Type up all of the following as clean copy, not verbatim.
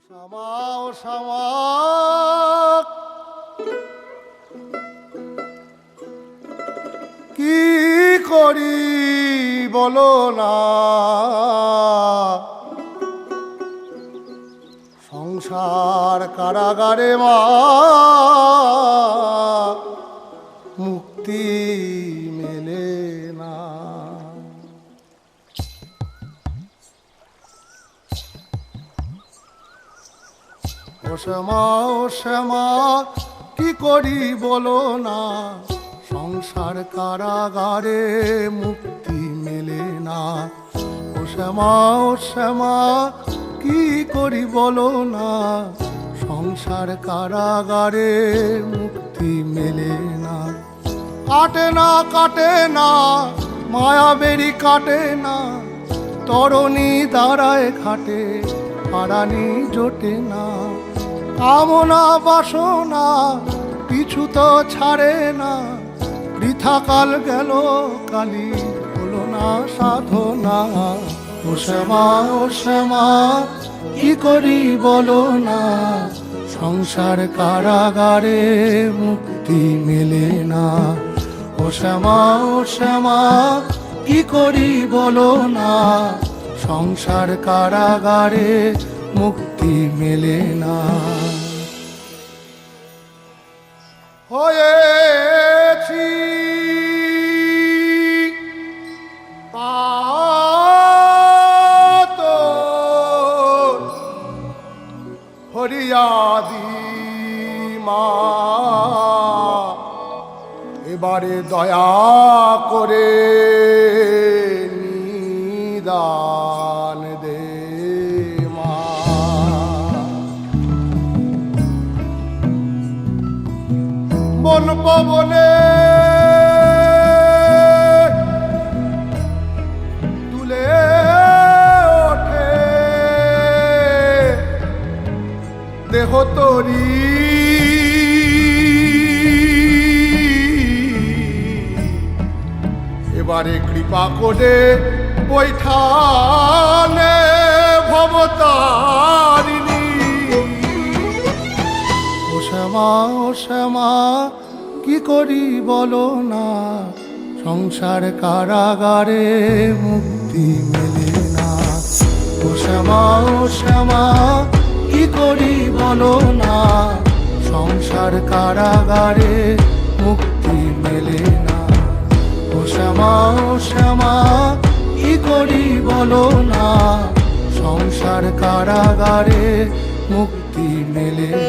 শ্যামা ও শ্যামা কি করি বলো না, সংসার কারাগারে মা মুক্তি মেলে না। ও শ্যামা ও শ্যামা কি করি বলো না, সংসার কারাগারে মুক্তি মেলে না। ও শ্যামা ও শ্যামা কি করি বলো না, সংসার কারাগারে মুক্তি মেলে না। কাটে না মায়াবেরি কাটে না, তরণী দাঁড়ায় খাটে হারানি জোটে না। কামনা বাসনা পিছু তো ছাড়ে না, বৃথা কাল গেল কালি হলো না সাধনা। ও শ্যামা ও শ্যামা কি করি বলো না, সংসার কারাগারে মুক্তি মেলে না। ও শ্যামা ও শ্যামা কি করি বলো না, সংসার কারাগারে মুক্তি মেলে না। হয়েছি পাতর ফরিয়াদি মা, এবারে দয়া করে নিদান দে মা। বন পবনে তুলে ওঠে দেহ তরি, এবারে কৃপা করে বৈঠানে ভবতারিণী। ও শ্যামা ও শ্যামা কি করি বলো না, সংসার কারাগারে মুক্তি মেলে না। ও শ্যামা ও শ্যামা কি করি বলো না, সংসার কারাগারে মুক্তি মেলে না। ও শ্যামা ও শ্যামা কি করি বলো না, সংসার কারাগারে মুক্তি মেলে না।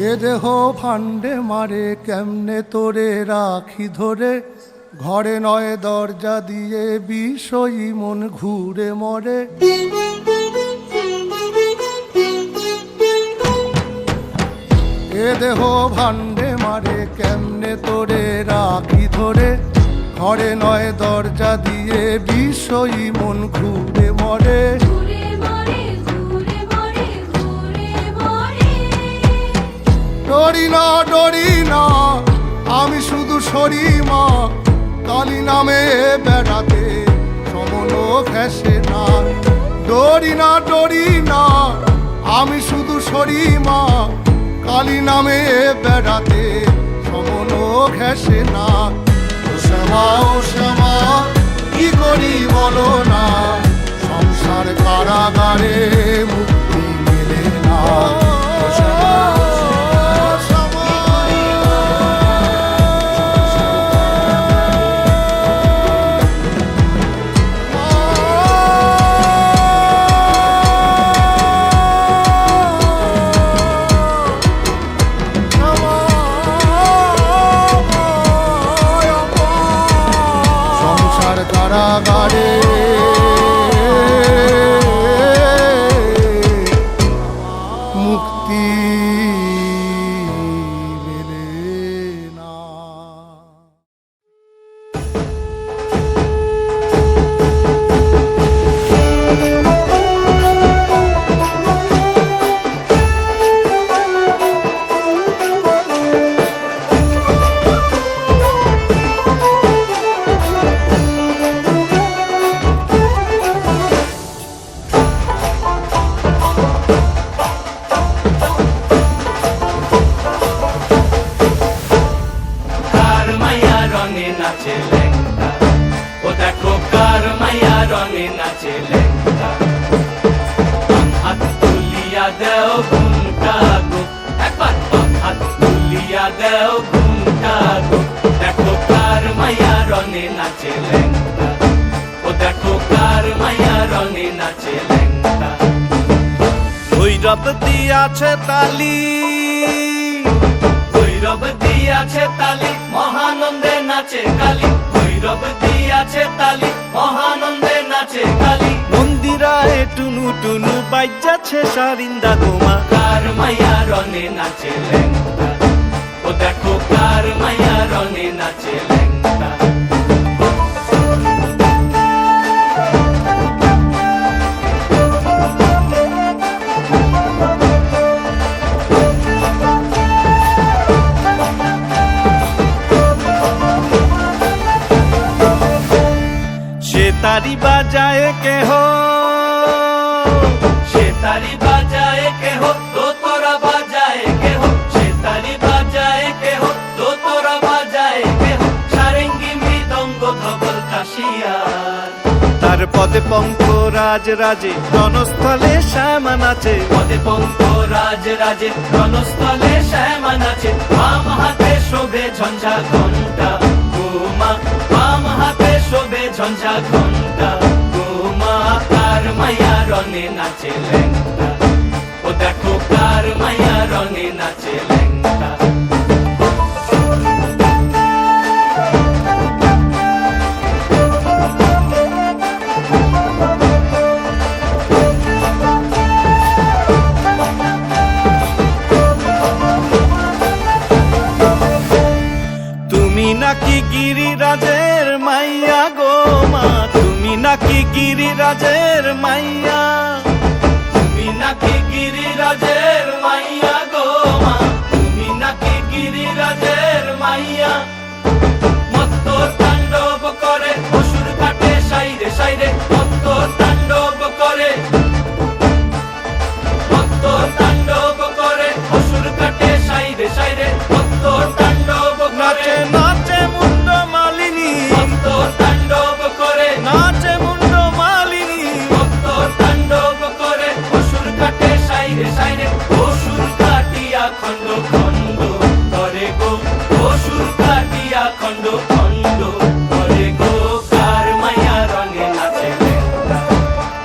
এ দেহ ফান্ডে মারে কেমনে তোরে রাখি ধরে, ঘরে নয় দরজা দিয়ে বিষয়ী মন ঘুরে মরে। এ দেহ ভান্ডে মারে কেমনে তোরে রাখি ধরে, ঘরে নয় দরজা দিয়ে বিষয়ী মন ঘুরে মরে। ডরি না আমি শুধু সরি মা, কালী নামে বেড়াতে সমন ঘেসে না। ডরি না আমি শুধু সরি মা, কালী নামে বেড়াতে সমন ঘেসে না। ও শ্যামা ও শ্যামা কি করি বলো না, সংসার কারাগারে মুক্তি মেলে না। ও শ্যামা কারাগারে মুক্তি মেলে না। নাচে ল্যাংটা, ও দেখো কার মাইয়া রঙে নাচে ল্যাংটা। হাত তুলিয়া দেও ঘুমটা গো, একবার হাত তুলিয়া দেও ঘুমটা গো, দেখো কার মাইয়া রঙে নাচে ল্যাংটা, ও দেখো কার মাইয়া রঙে নাচে ল্যাংটা। ভৈরব দিয়াছে তালি, ভৈরব দিয়াছে তালি, মহানন্দে নাচে কালী, ভৈরব দিয়াছে তালি, মহানন্দে নাচে কালী। মন্দিরায় টুনু টুনু বাজ্যাছে সারিন্দা গোমা, কার মাইয়া রঙে নাচে ল্যাংটা, ও দেখো কার মাইয়া রঙে নাচে ল্যাংটা। সে তারি বাজায় কেহ, সে তারি বাজায় কেহ, দোতরা বাজায় কেহ, সে তারি বাজায় কেহ, দোতরা বাজায় কেহ, সারেঙ্গি মৃদঙ্গ ধবল কাশিয়ার। তার পদে পঙ্ক রাজ রাজে রণস্থলে শ্যামা নাচে, পদে পঙ্ক রাজ রাজে রণস্থলে শ্যামা নাচে। বাম হাতে শোভে ঝঞ্ঝা ঘণ্টা গোমা, বাম হাতে শোভে ঝঞ্ঝা ঘণ্টা গোমা। কার মাইয়া রঙে নাচে ল্যাংটা, ও দেখো কার মাইয়া রঙে নাচে ল্যাংটা। তুমি নাকি গিরিরাজের মাইয়া গো মা, তুমি নাকি গিরিরাজের মাইয়া, তুমি নাকি গিরিরাজের মাইয়া গো মা, তুমি নাকি গিরিরাজের মাইয়া। মত্ত তাণ্ডব করে অসুর কাটে সাইরে সাইরে, মত্ত তাণ্ডব করে, মত্ত তাণ্ডব করে অসুর কাটে সাইরে সাইরে, মত্ত তাণ্ডব করে, নাচে নাচে মুন্ড মালিনী, মত্ত তাণ্ডব করে, নাচে মুন্ড মালিনী। মত্ত তাণ্ডব করে অসুর কাটে সাইরে সাইরে, অসুর কাটিয়া খণ্ড খণ্ড করে গো, অসুর কাটিয়া খণ্ড খণ্ড করে গো। কার মাইয়া রঙে নাচে ল্যাংটা,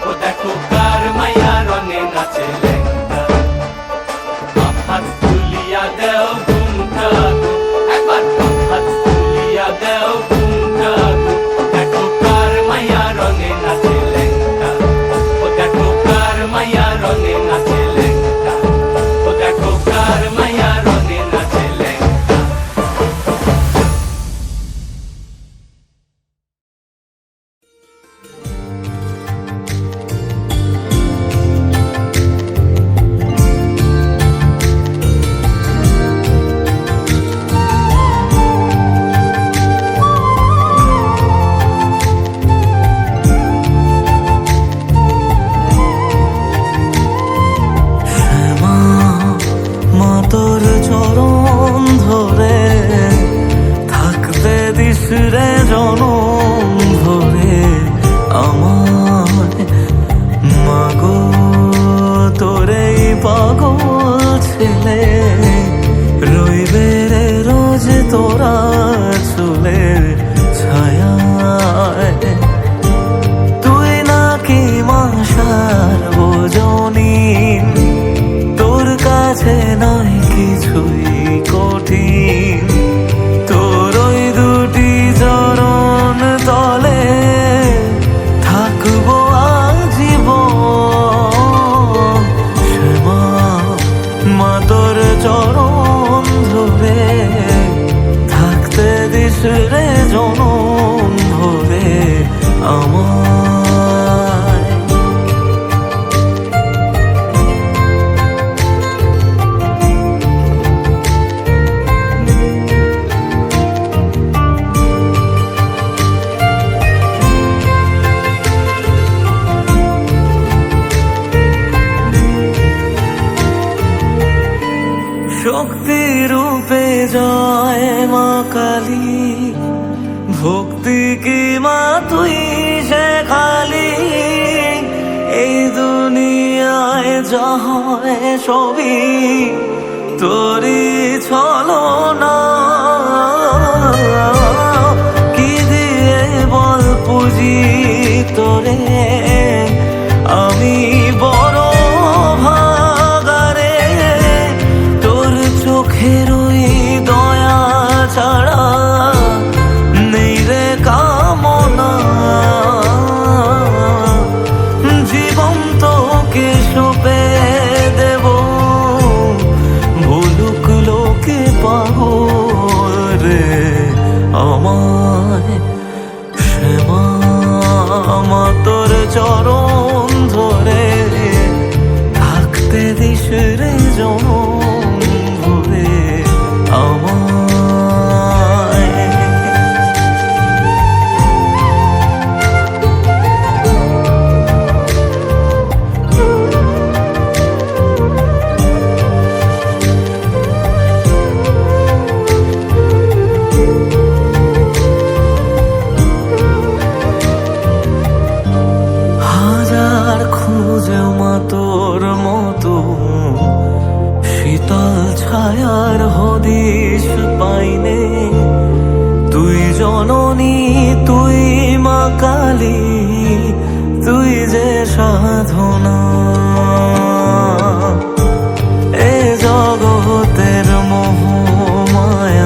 ও দেখো কার মাইয়া রঙে নাচে ল্যাংটা। হাত তুলিয়া দেও ঘুমটা গো, একবার হাত তুলিয়া দেও ঘুমটা গো, দেখো কার মাইয়া রঙে নাচে ল্যাংটা, ও দেখো কার মাইয়া রঙে নাচে ল্যাংটা, ও দেখো কার মাইয়া রঙে নাচে ল্যাংটা। মা মা তোর চরণ ধরে থাকতে দিস রে জনম ধরে আমার মাগো, তোরে পাগল ছেলে রইবে রে রোজ তোরা চুলের ছায়ায়। তুই নাকি মাসার বোঝনি, তোর কাছে নাই কিছুই কঠিন, তোর ওই দুটি চরণ তলে থাকবো আজীবন। শ্যামা মা তোর চরণ ধরে থাকতে দিস রে জনম ধরে আমায়। শক্তি রূপে জয় মা কালী, ভক্তি কি মা তুই সে খালি এই দুনিয়ায় যা হয় সবই তোরই ছলনা। কি দিয়ে বল পুজি তোরে আমি বড় ভাগারে, তোর চোখের ওই দয়া ছাড়া নেই রে কামনা। জীবন তোকে সঁপে দেব, ভুলুক লোকে পাগল রে আমায়। শ্যামা মা তোর চরণ ধরে থাকতে দিস রে জনম ভরে আমায়। হাজার খুঁজে মা তোর মতো শীতল ছায়ার হদিশ পাইনে। তুই জননী তুই মা কালী, তুই যে সাধনা। এ জগতের মোহমায়ায়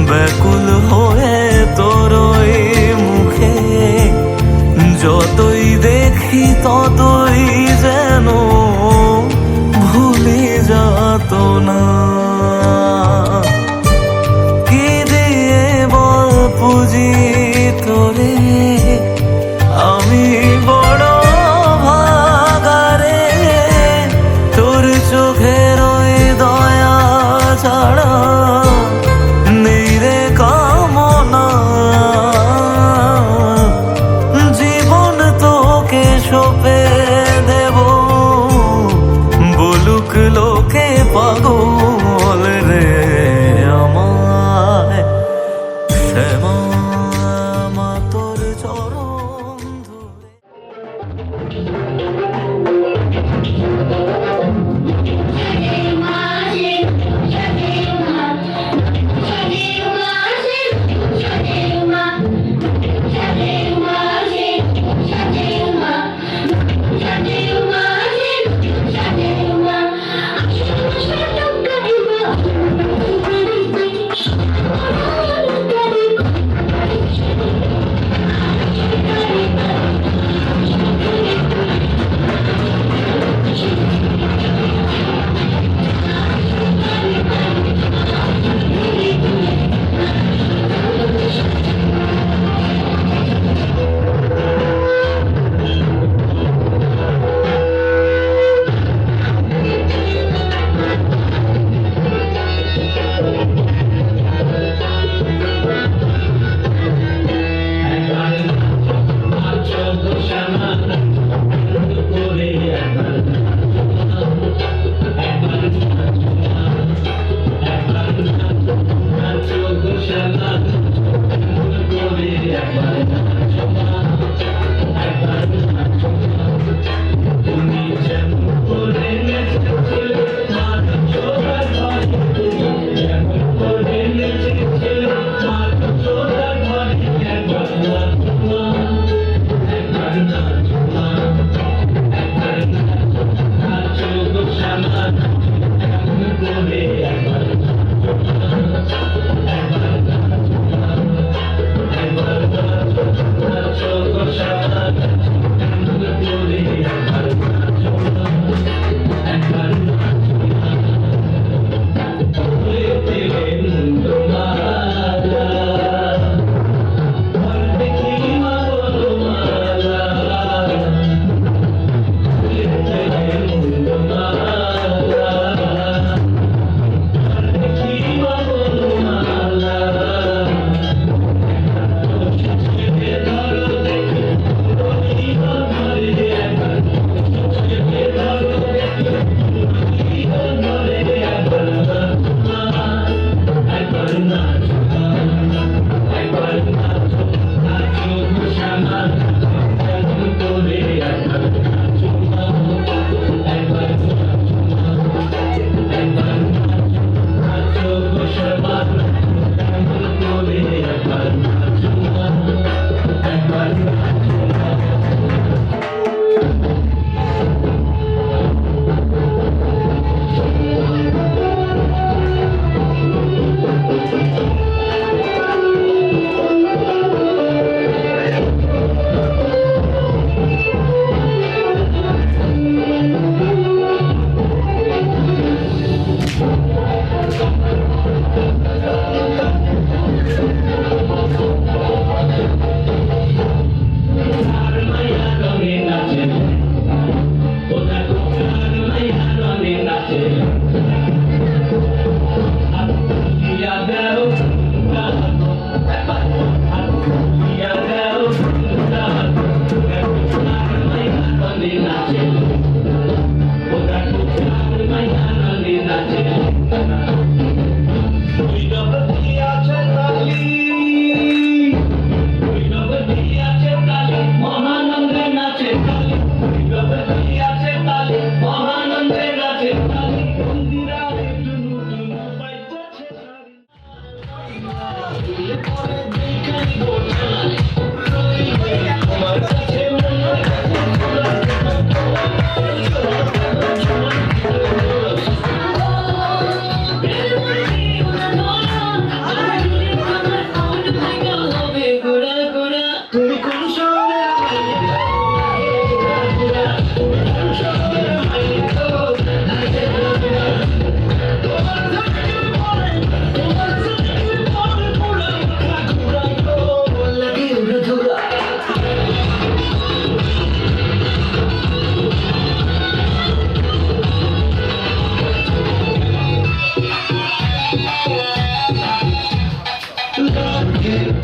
ব্যাকুল হয়ে তোর ওই মুখে যতই দেখি ততই যেন ভুলে যাত না। কি দিয়ে বল পুজি তোরে আমি বড় ভাগারে, তোর চোখের ওই দয়া ছাড়া নেই রে কামনা। জীবন তোকে সঁপে দেব, বলুক লোকে পাগল রে আমায়। শ্যামা মা তোর চরণ ধরে। Thank you.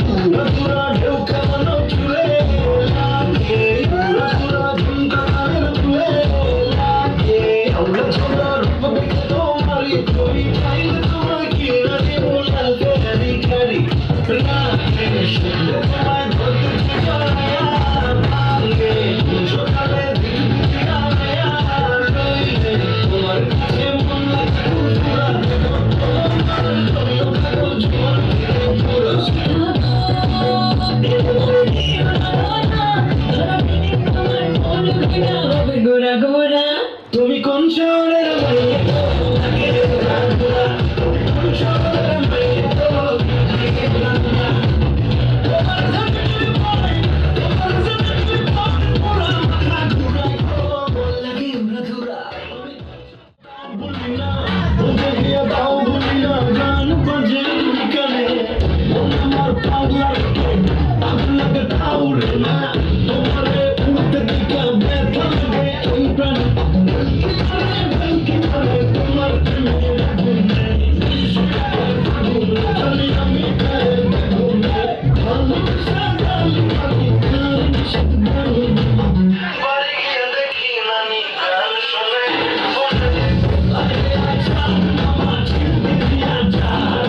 পুরা পুরা ঢেউ খাওয়ানো চুলে লাগে, পুরা পুরা ঝুমকানের চুলে লাগে। আমরা ছোটা রূপ দেখে তোমারই ছবি চাইলে তোমার কি রাজি বলাল ফেরি খারি লাগে, শুনলে তোমায় ধরতে চায়া লাগে, সকালে দিন দিয়ায়া রইলে তোমার কাছে মন লাগে পুরা গোরা গোরা তুমি কোন শহরের মাইয়া লাগে গোরা গোরা, কোন শহরের মাইয়া লাগে গোরা গোরা। তোমার সাথে পড়ে, তোমার সাথে পড়ে পুরা মাথা ঘুরায় গো, লাগে গোরা গোরা। ভুলি না বলতে গিয়ে দাও, ভুলি না গান বাজে কানে, মন আমার পাগলা পাগলাকে ঠাউরে না, তোমারে উঠতে দিকে ব্যথা লাগে এই প্রাণ তোমার আমি বাড়ি গিয়ে দেখি নানি গান শোনে আমার চিন্তা দিয়া যায়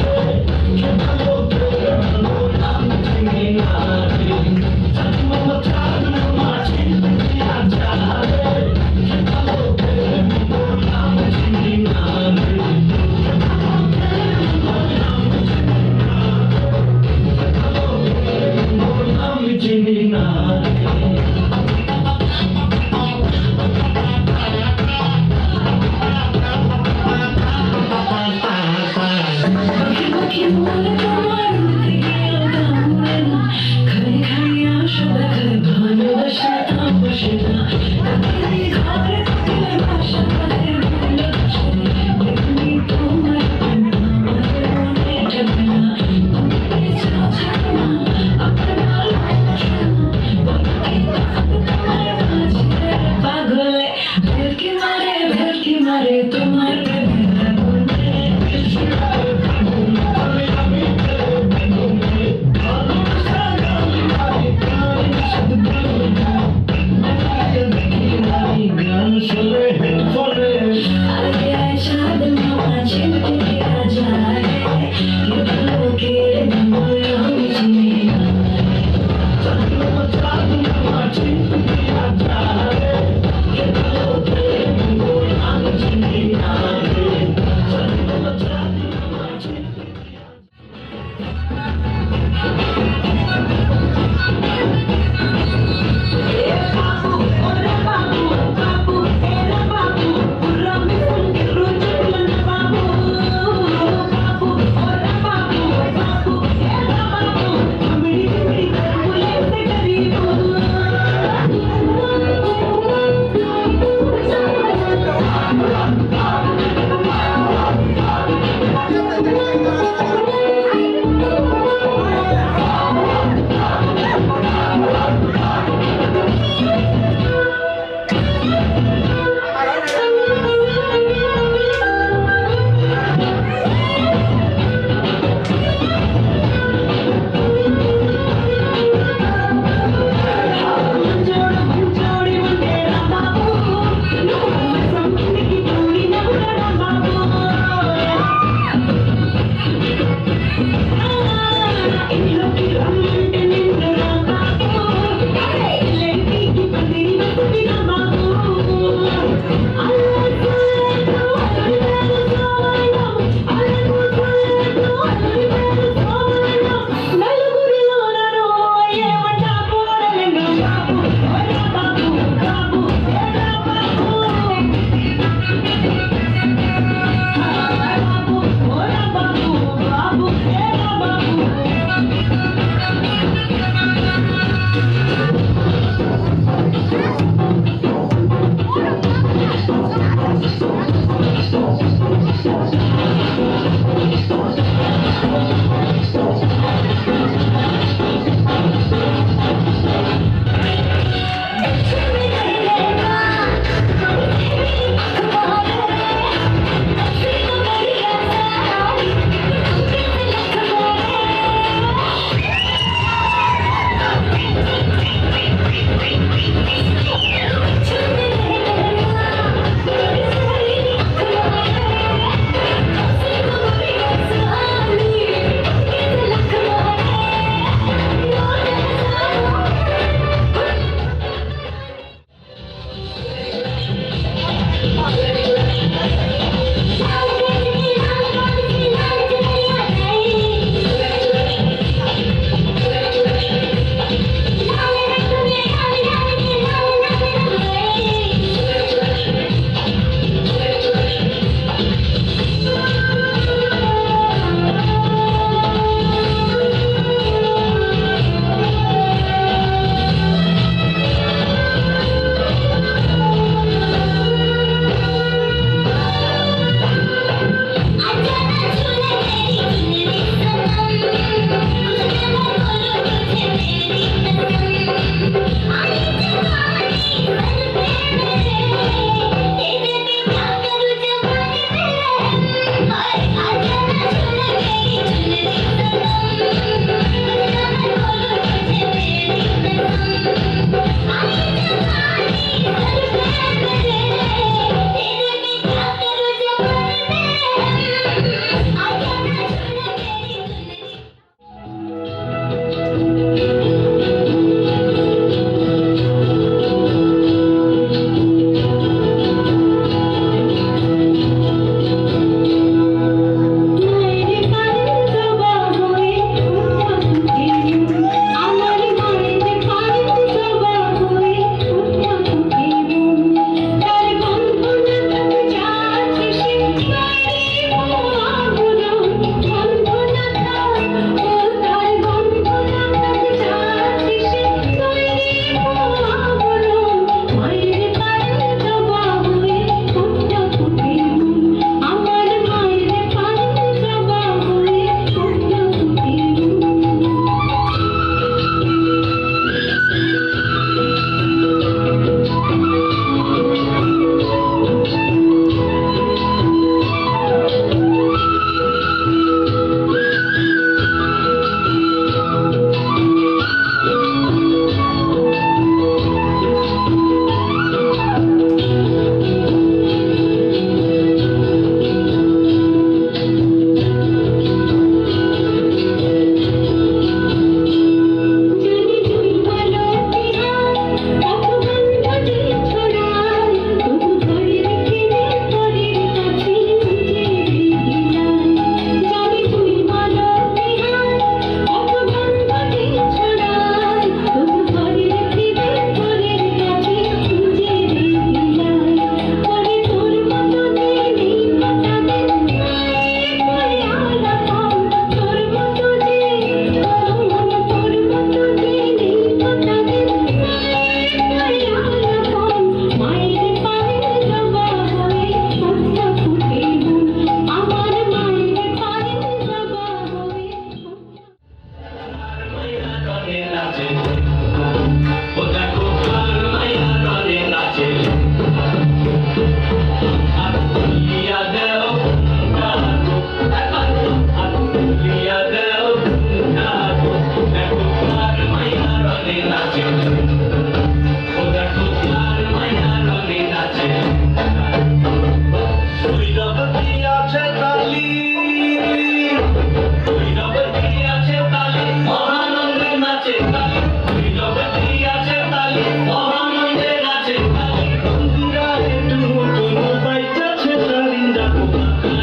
আছে তালি, নীরবতি আছে তালি, মহানন্দে নাচে তালি, বন্ধুরা একটু নতুন পাইতেছে সারিন্দা,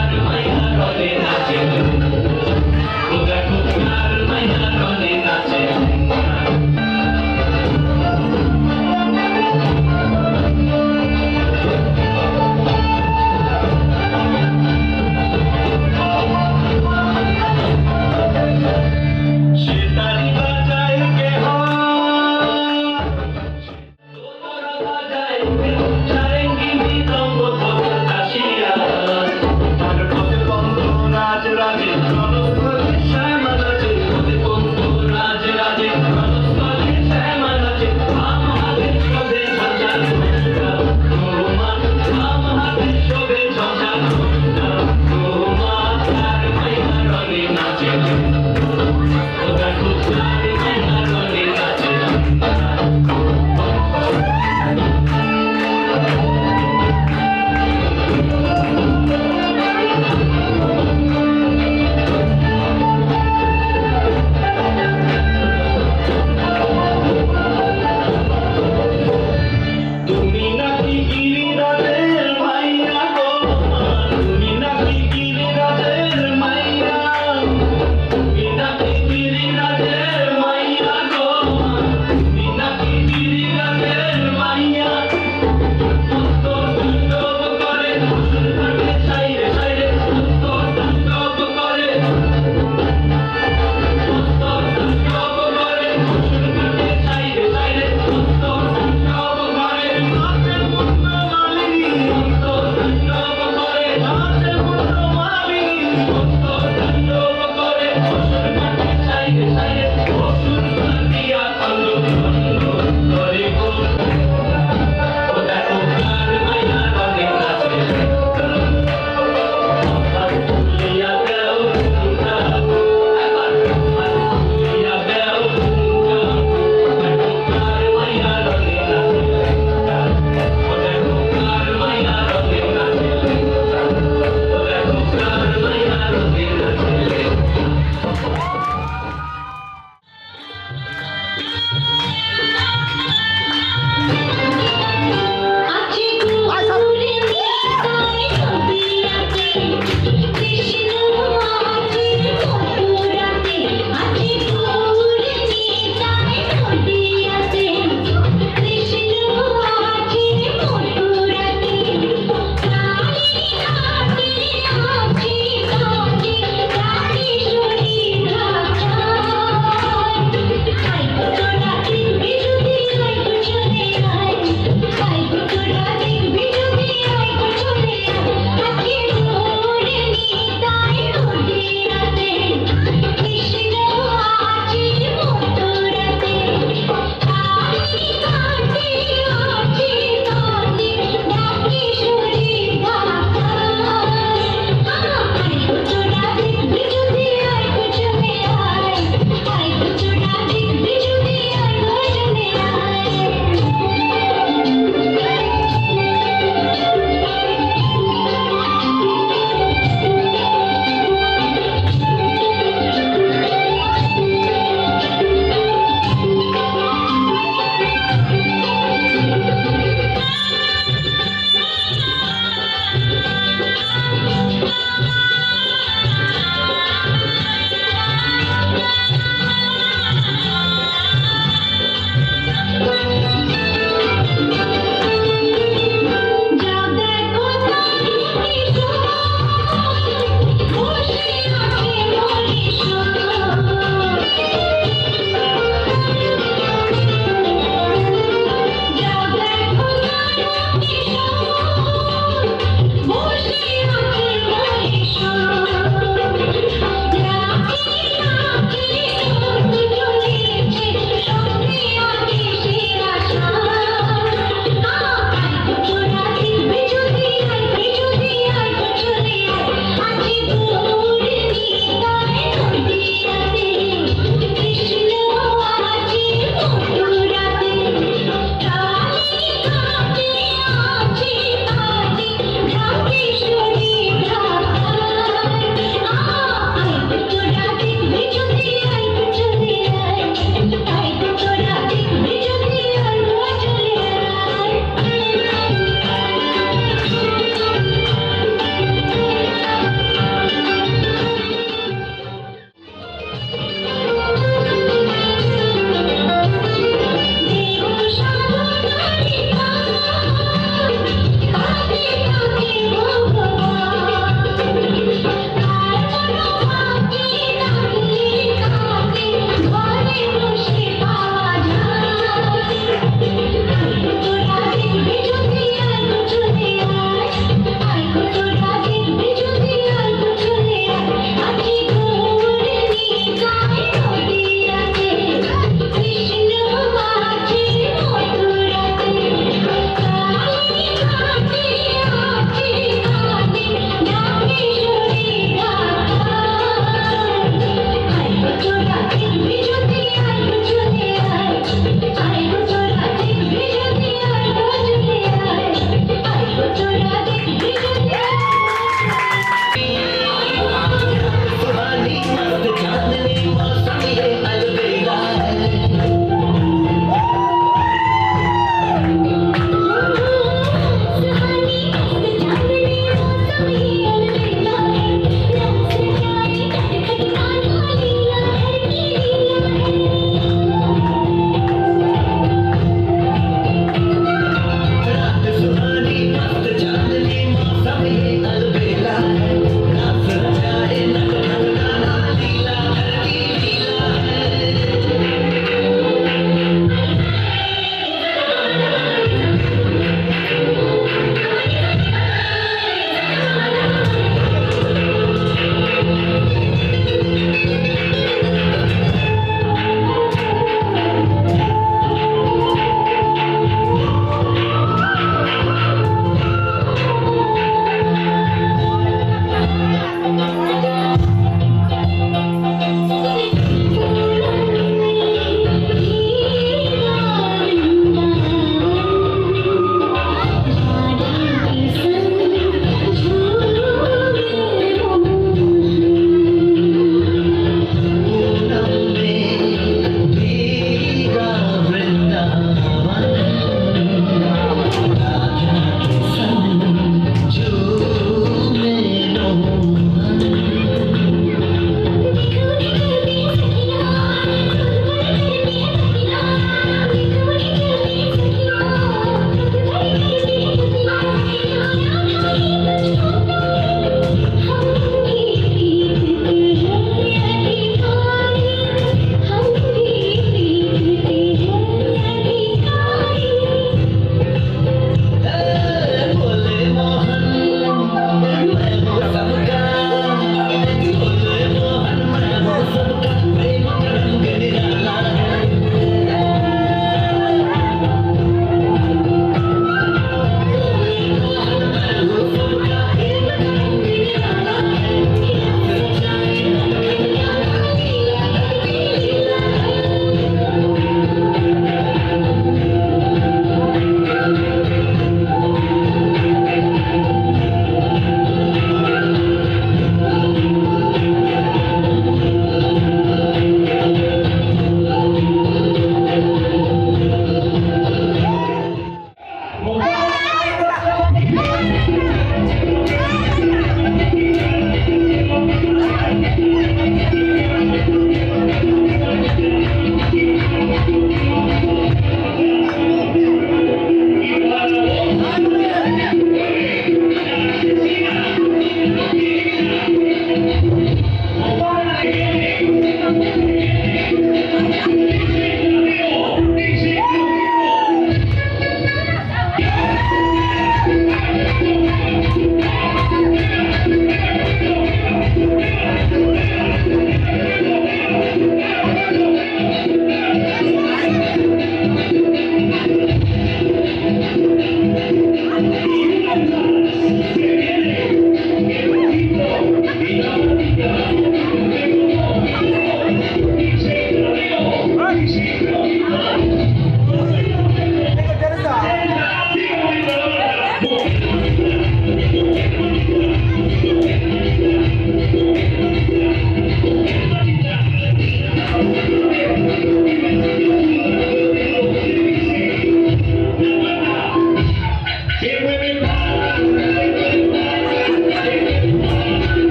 আর মাইয়া রনে নাচে, ও দেখো আর মাইয়া রনে নাচে। সে তালি বাজায় কেহ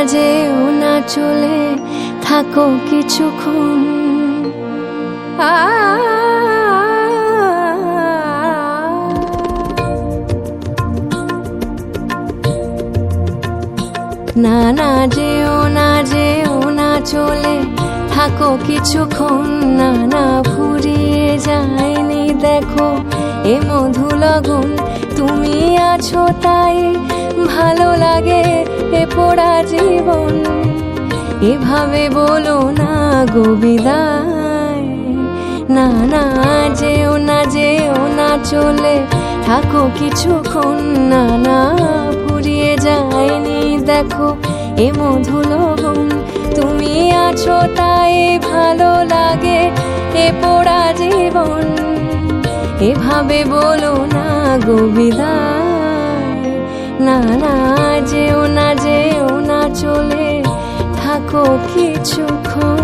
যেও না চলে থাকো কিছুক্ষণ না না যেও না চলে থাকো কিছুক্ষণ না না ফুরিয়ে যায়নি দেখো এ মধু লগন তুমি আছো তাই ভালো লাগে এ পোড়া জীবন এভাবে বলো না গো বিদায় না না যেও না চলে থাকো কিছুক্ষণ না না ফুরিয়ে যায়নি দেখো এ মধু লগন তুমি আছো তাই ভালো লাগে এ পোড়া জীবন এভাবে বলো না গো বিদায় না না যেও না চলে থাকো কিছুক্ষণ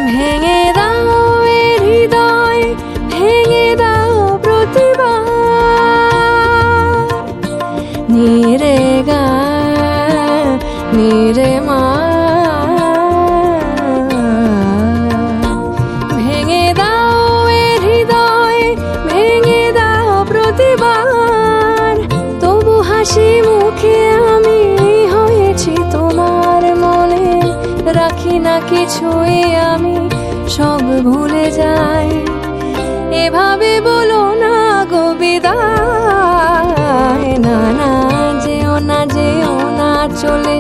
ভেঙে দাও এ কিছুই আমি সব ভুলে যাই। এভাবে বলো না গো বিদায়, না না যেও না যেও না চলে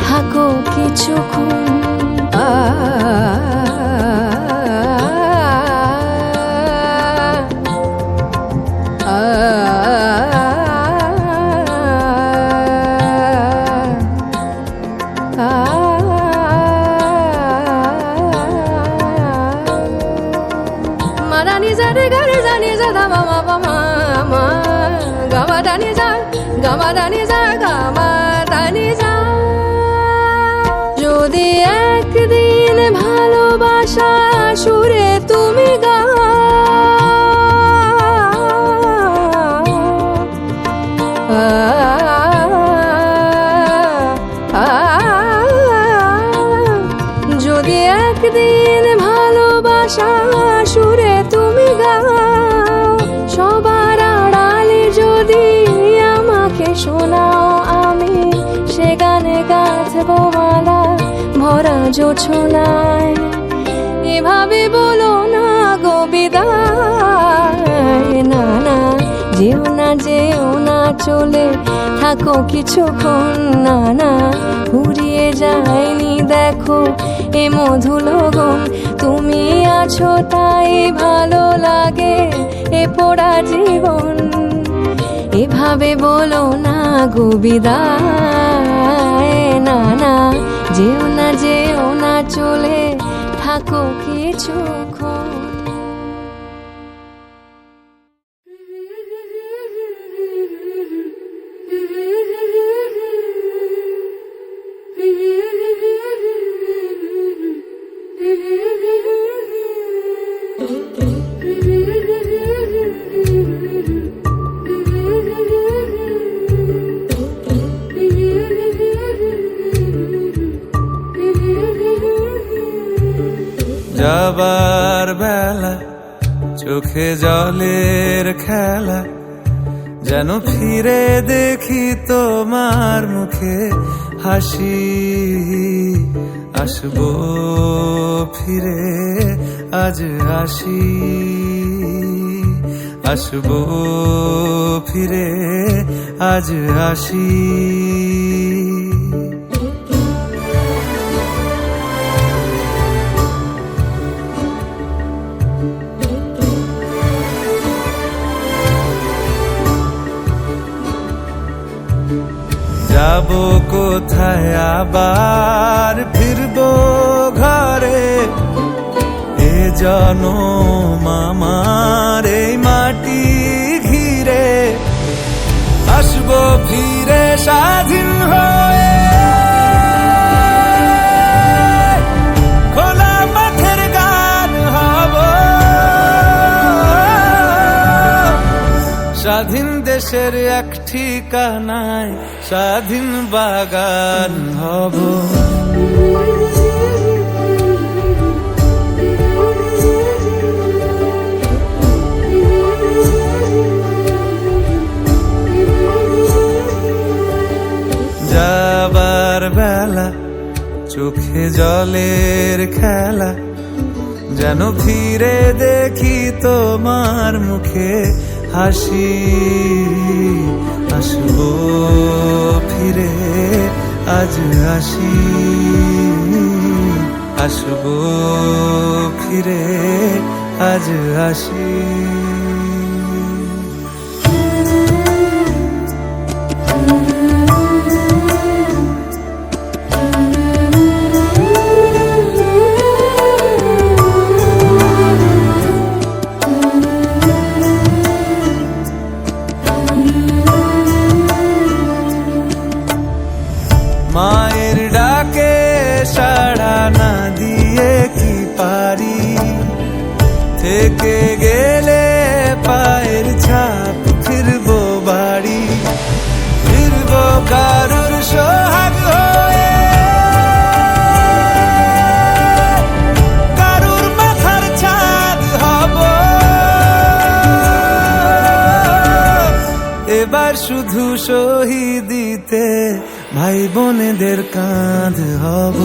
থাকো কিছুক্ষণ। মাদানি যা রে গারে জানি যা দা মা মা মা মা গামা দানি যা গামা দানি যা গামা দানি যা। যদি একদিন ভালোবাসা সুরে তুমি গাও, যদি একদিন ভালোবাসা সুরে তুমি গাও, সবার আড়ালে যদি আমাকে শোনাও, আমি সে গানে গাঁথবো মালা ভরা জোছনায়। এভাবে বলো না গো বিদায়, না না যেও না যেও না চলে থাকো কিছুক্ষণ। না না ফুরিয়ে যায়নি দেখো এ মধুলগন, তুমি আছো তাই ভালো লাগে এ পোড়া জীবন। এভাবে বলো না গো বিদায়, না না যেও না যেও না চলে থাকো কিছুক্ষণ। যাবার বেলা চোখে জলের খেলা, যেন ফিরে দেখি তোমার মুখে হাসি। আসবো ফিরে আজ আসি, আসবো ফিরে আজ আসি। যাবো কোথায় আবার ফিরবো ঘরে, এ জনম আমার এই মাটি ঘিরে। আসবো ফিরে স্বাধীন হয়ে, খোলা মাঠের গান হব, স্বাধীন দেশের এক ঠিকানায় স্বাধীন বাগান হব। যাবার বেলা চোখে জলের খেলা, যেন ফিরে দেখি তোমার মুখে হাসি। আসবো ফিরে আজ আসি, আসবো ফিরে আজ আসি। মায়ের ডাকে সাড়া না দিয়ে কি পারি, থেকে গেলে পায়ের ছাপ ফিরবো বাড়ি। ফিরবো কারুর সোহাগ হয়ে, কারুর মাথার ছাদ হব। এবার শুধু শহীদিতে ভাই বোনেদের কাঁধ হব